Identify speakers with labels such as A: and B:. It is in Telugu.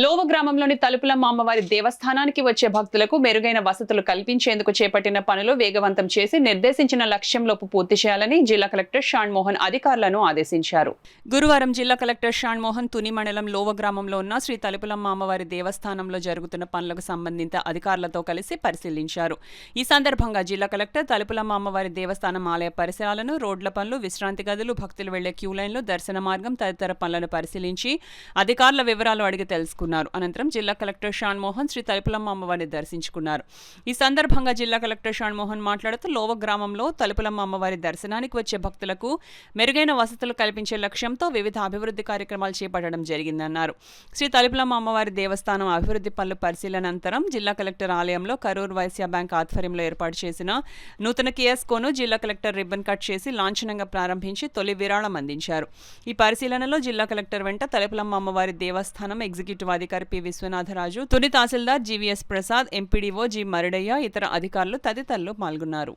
A: లోవ గ్రామంలోని తలుపులమ్మ అమ్మవారి దేవస్థానానికి వచ్చే భక్తులకు మెరుగైన వసతులు కల్పించేందుకు చేపట్టిన పనులు వేగవంతం చేసి నిర్దేశించిన లక్ష్యంలోపు పూర్తి చేయాలని జిల్లా కలెక్టర్ షాన్ మోహన్ అధికారులను ఆదేశించారు. గురువారం జిల్లా కలెక్టర్ షాన్ మోహన్ తుని మండలం లోవ గ్రామంలో ఉన్న శ్రీ తలుపులమ్మ అమ్మవారి దేవస్థానంలో జరుగుతున్న పనులకు సంబంధిత అధికారులతో కలిసి పరిశీలించారు. ఈ సందర్భంగా జిల్లా కలెక్టర్ తలుపులమ్మ అమ్మవారి దేవస్థానం ఆలయ పరిసరాలను, రోడ్ల పనులు, విశ్రాంతి గదులు, భక్తులు వెళ్లే క్యూ లైన్లు, దర్శన మార్గం తదితర పనులను పరిశీలించి అధికారుల వివరాలు అడిగి తెలుసుకున్నారు. అనంతరం జిల్లా కలెక్టర్ షాన్ మోహన్ శ్రీ తలుపులమ్మ అమ్మవారిని దర్శించుకున్నారు. ఈ సందర్భంగా జిల్లా కలెక్టర్ షాన్ మోహన్ మాట్లాడుతూ లోవ గ్రామంలో తలుపులమ్మ అమ్మవారి దర్శనానికి వచ్చే భక్తులకు మెరుగైన వసతులు కల్పించే లక్ష్యంతో వివిధ అభివృద్ధి కార్యక్రమాలు చేపట్టడం జరిగిందన్నారు. శ్రీ తలుపులమ్మ అమ్మవారి దేవస్థానం అభివృద్ధి పనుల పరిశీలన అనంతరం జిల్లా కలెక్టర్ ఆలయంలో కరూర్ వైశ్య బ్యాంక్ ఆధ్వర్యంలో ఏర్పాటు చేసిన నూతన కియాస్కోను జిల్లా కలెక్టర్ రిబ్బన్ కట్ చేసి లాంఛనంగా ప్రారంభించి తొలి విరాళం అందించారు. ఈ పరిశీలనలో జిల్లా కలెక్టర్ వెంట తలుపులమ్మ అమ్మవారి దేవస్థానం ఎగ్జిక్యూటివ్ అధికారి పి విశ్వనాథరాజు, తుని తహసీల్దార్ GVS Prasad, MPDO G Maridaiah, ఇతర అధికారులు తదితరులు పాల్గొన్నారు.